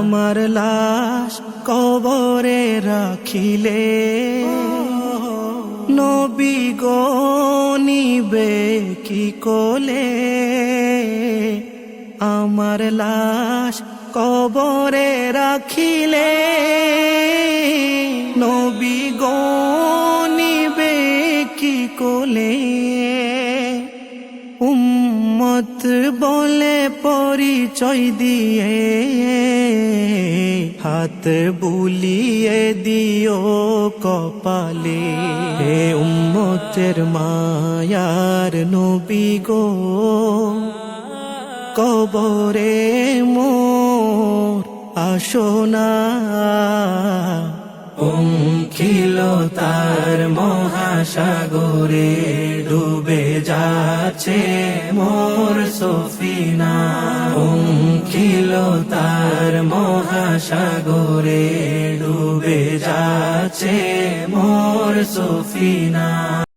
আমার লাশ কবরে রাখিলে নবী গো নিবে কি কোলে। আমার লাশ কবরে রাখিলে নবী গো নিবে কি কোলে। উম্মত বলে পরিচয় দিয়ে হাত বুলিয়ে দিও কপালে। হে উম্মতের মায়ার নবী গো, কবরে মোর আসোনা। উঙ্কিল তার মহাসাগরে ডুবে যাচ্ছে মোর সফিনা। উঙ্কিল তার মহাসাগরে ডুবে যাচ্ছে মোর সফিনা।